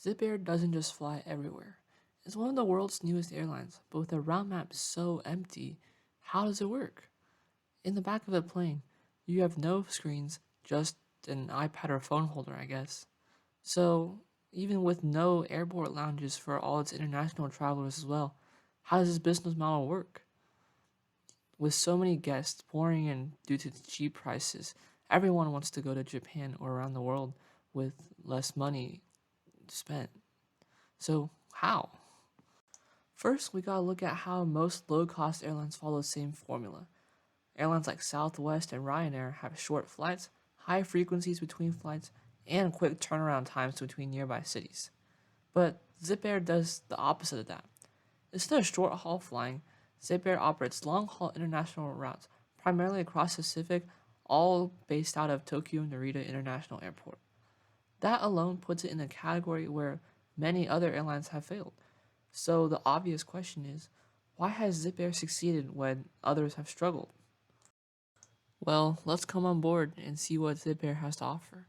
ZipAir doesn't just fly everywhere. It's one of the world's newest airlines, but with a route map so empty, how does it work? In the back of the plane, you have no screens, just an iPad or phone holder, I guess. So, even with no airport lounges for all its international travelers as well, how does this business model work? With so many guests pouring in due to the cheap prices, everyone wants to go to Japan or around the world with less money spent. So, how? First, we gotta look at how most low cost airlines follow the same formula. Airlines like Southwest and Ryanair have short flights, high frequencies between flights, and quick turnaround times between nearby cities. But ZipAir does the opposite of that. Instead of short haul flying, ZipAir operates long haul international routes, primarily across the Pacific, all based out of Tokyo Narita International Airport. That alone puts it in a category where many other airlines have failed. So the obvious question is, why has ZipAir succeeded when others have struggled? Well, let's come on board and see what ZipAir has to offer.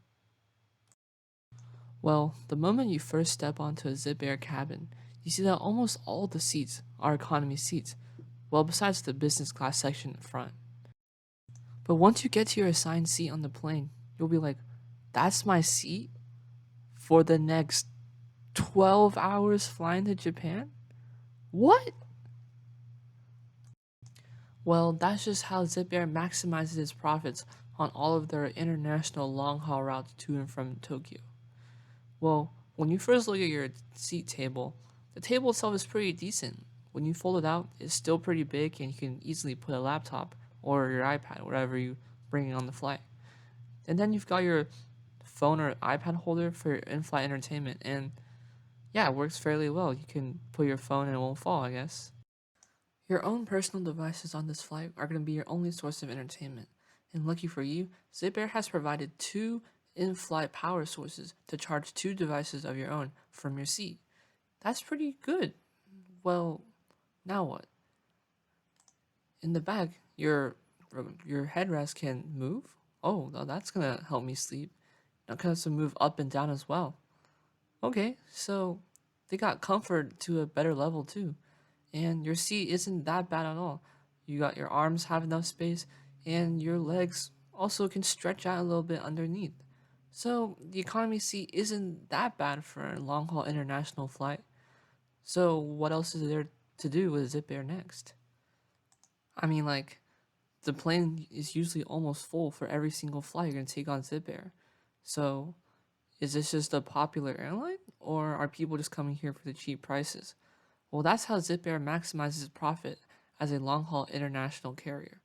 Well, the moment you first step onto a ZipAir cabin, you see that almost all the seats are economy seats, well, besides the business class section in front. But once you get to your assigned seat on the plane, you'll be like, that's my seat for the next 12 hours flying to Japan? What? Well, that's just how ZipAir maximizes its profits on all of their international long haul routes to and from Tokyo. Well, when you first look at your seat table, the table itself is pretty decent. When you fold it out, it's still pretty big and you can easily put a laptop or your iPad, whatever you bring on the flight. And then you've got your phone or iPad holder for your in-flight entertainment, and yeah, it works fairly well. You can put your phone and it won't fall, I guess. Your own personal devices on this flight are going to be your only source of entertainment. And lucky for you, ZipAir has provided two in-flight power sources to charge two devices of your own from your seat. That's pretty good. Well, now what? In the back, your headrest can move. Oh, well, that's gonna help me sleep. Now can also move up and down as well. Okay, so they got comfort to a better level too. And your seat isn't that bad at all. You got your arms have enough space, and your legs also can stretch out a little bit underneath. So the economy seat isn't that bad for a long haul international flight. So what else is there to do with ZipAir next? I mean, like, the plane is usually almost full for every single flight you're gonna take on ZipAir. So is this just a popular airline, or are people just coming here for the cheap prices? Well, that's how ZipAir maximizes profit as a long haul international carrier.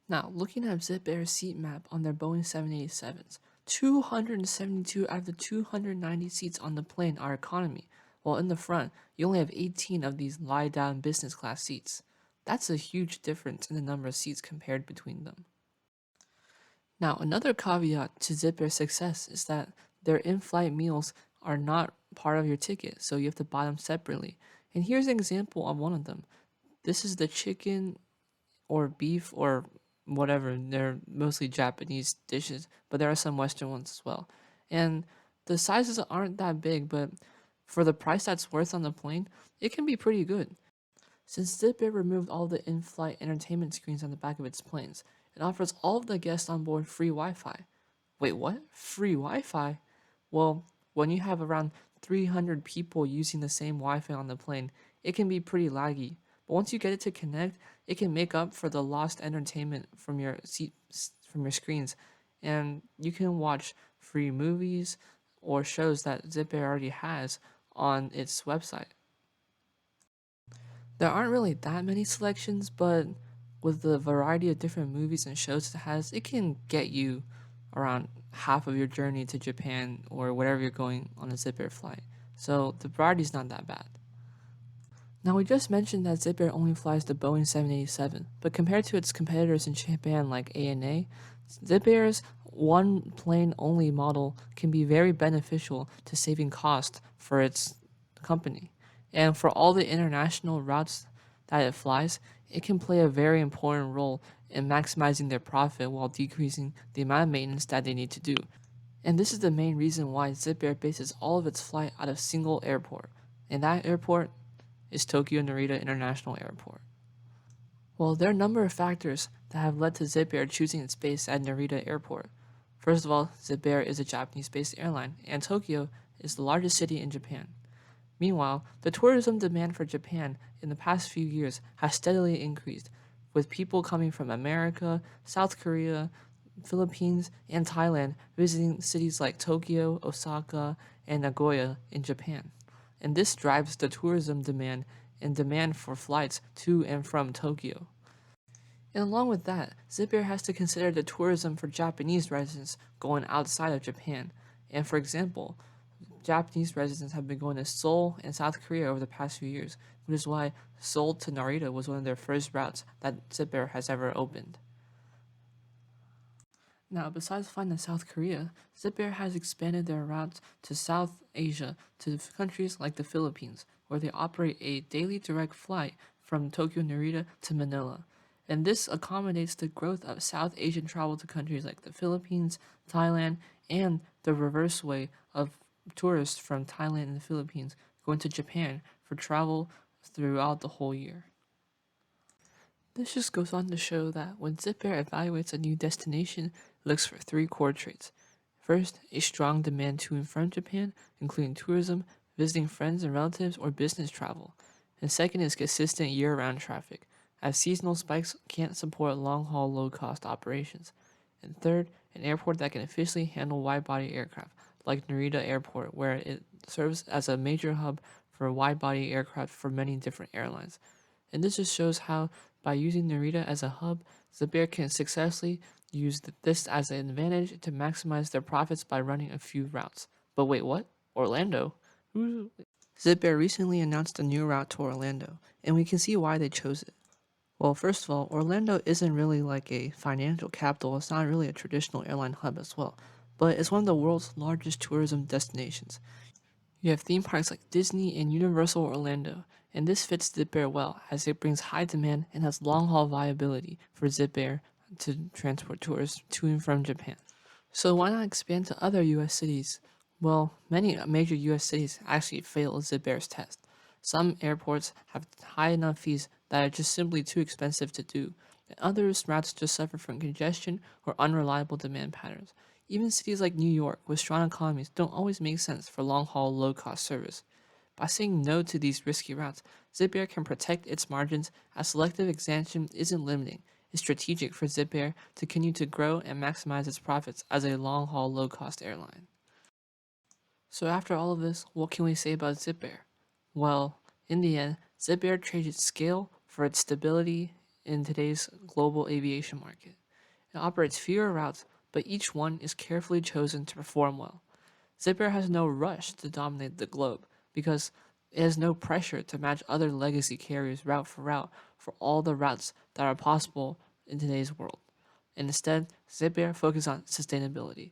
Now, looking at ZipAir's seat map on their Boeing 787s, 272 out of the 290 seats on the plane are economy, while in the front, you only have 18 of these lie down business class seats. That's a huge difference in the number of seats compared between them. Now, another caveat to ZipAir's success is that their in flight meals are not part of your ticket, so you have to buy them separately. And here's an example of one of them. This is the chicken or beef or whatever. They're mostly Japanese dishes, but there are some Western ones as well. And the sizes aren't that big, but for the price that's worth on the plane, it can be pretty good. Since ZipAir removed all the in-flight entertainment screens on the back of its planes, it offers all of the guests on board free Wi-Fi. Wait, what? Free Wi-Fi? Well, when you have around 300 people using the same Wi-Fi on the plane, it can be pretty laggy. But once you get it to connect, it can make up for the lost entertainment from your screens, and you can watch free movies or shows that ZipAir already has on its website. There aren't really that many selections, but with the variety of different movies and shows it has, it can get you around half of your journey to Japan or wherever you're going on a ZipAir flight. So the variety is not that bad. Now, we just mentioned that ZipAir only flies the Boeing 787, but compared to its competitors in Japan like ANA, ZipAir's one plane only model can be very beneficial to saving cost for its company. And for all the international routes that it flies, it can play a very important role in maximizing their profit while decreasing the amount of maintenance that they need to do. And this is the main reason why ZIPAIR bases all of its flight out of a single airport, and that airport is Tokyo Narita International Airport. Well, there are a number of factors that have led to ZIPAIR choosing its base at Narita Airport. First of all, ZIPAIR is a Japanese-based airline, and Tokyo is the largest city in Japan. Meanwhile, the tourism demand for Japan in the past few years has steadily increased, with people coming from America, South Korea, Philippines, and Thailand visiting cities like Tokyo, Osaka, and Nagoya in Japan. And this drives the tourism demand and demand for flights to and from Tokyo. And along with that, ZIPAIR has to consider the tourism for Japanese residents going outside of Japan. And for example, Japanese residents have been going to Seoul and South Korea over the past few years, which is why Seoul to Narita was one of their first routes that ZIPAIR has ever opened. Now, besides flying to South Korea, ZIPAIR has expanded their routes to South Asia to countries like the Philippines, where they operate a daily direct flight from Tokyo Narita to Manila. And this accommodates the growth of South Asian travel to countries like the Philippines, Thailand, and the reverse way of tourists from Thailand and the Philippines going to Japan for travel throughout the whole year. This just goes on to show that when ZIPAIR evaluates a new destination, it looks for three core traits. First, a strong demand to and from Japan, including tourism, visiting friends and relatives, or business travel. And second is consistent year-round traffic, as seasonal spikes can't support long-haul low-cost operations. And third, an airport that can efficiently handle wide-body aircraft, like Narita Airport, where it serves as a major hub for wide-body aircraft for many different airlines. And this just shows how, by using Narita as a hub, ZIPAIR can successfully use this as an advantage to maximize their profits by running a few routes. But wait, what? Orlando? ZIPAIR recently announced a new route to Orlando, and we can see why they chose it. Well, first of all, Orlando isn't really like a financial capital. It's not really a traditional airline hub as well, but it's one of the world's largest tourism destinations. You have theme parks like Disney and Universal Orlando, and this fits ZIPAIR well as it brings high demand and has long-haul viability for ZIPAIR to transport tourists to and from Japan. So why not expand to other US cities? Well, many major US cities actually fail ZIPAIR's test. Some airports have high enough fees that are just simply too expensive to do, and others routes just suffer from congestion or unreliable demand patterns. Even cities like New York with strong economies don't always make sense for long-haul low-cost service. By saying no to these risky routes, ZIPAIR can protect its margins as selective expansion isn't limiting. It's strategic for ZIPAIR to continue to grow and maximize its profits as a long-haul low-cost airline. So after all of this, what can we say about ZIPAIR? Well, in the end, ZIPAIR traded scale for its stability in today's global aviation market. It operates fewer routes, but each one is carefully chosen to perform well. ZIPAIR has no rush to dominate the globe because it has no pressure to match other legacy carriers route for all the routes that are possible in today's world. And instead, ZIPAIR focuses on sustainability.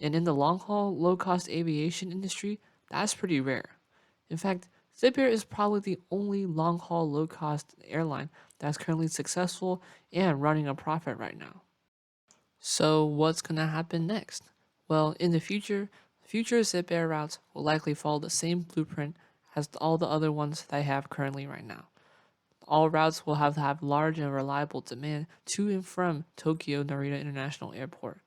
And in the long-haul, low-cost aviation industry, that's pretty rare. In fact, ZIPAIR is probably the only long-haul, low-cost airline that's currently successful and running a profit right now. So what's going to happen next? Well, in the future ZIPAIR routes will likely follow the same blueprint as all the other ones that I have currently right now. All routes will have to have large and reliable demand to and from Tokyo Narita International Airport.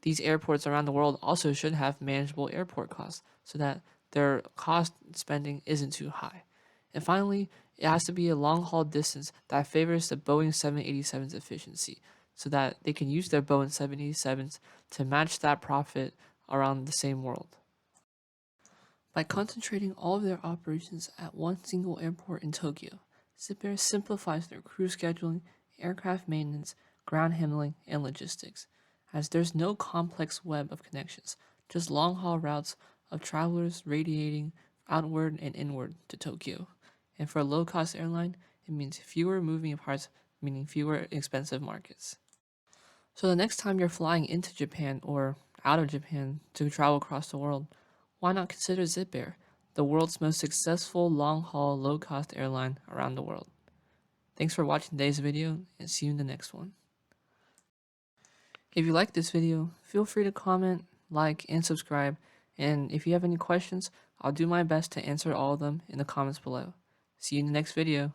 These airports around the world also should have manageable airport costs so that their cost spending isn't too high. And finally, it has to be a long haul distance that favors the Boeing 787's efficiency so that they can use their Boeing 787s to match that profit around the same world. By concentrating all of their operations at one single airport in Tokyo, ZIPAIR simplifies their crew scheduling, aircraft maintenance, ground handling, and logistics, as there's no complex web of connections, just long-haul routes of travelers radiating outward and inward to Tokyo. And for a low-cost airline, it means fewer moving parts, meaning fewer expensive markets. So the next time you're flying into Japan or out of Japan to travel across the world, why not consider ZIPAIR, the world's most successful long-haul, low-cost airline around the world? Thanks for watching today's video, and see you in the next one. If you liked this video, feel free to comment like, and subscribe. And if you have any questions, I'll do my best to answer all of them in the comments below. See you in the next video.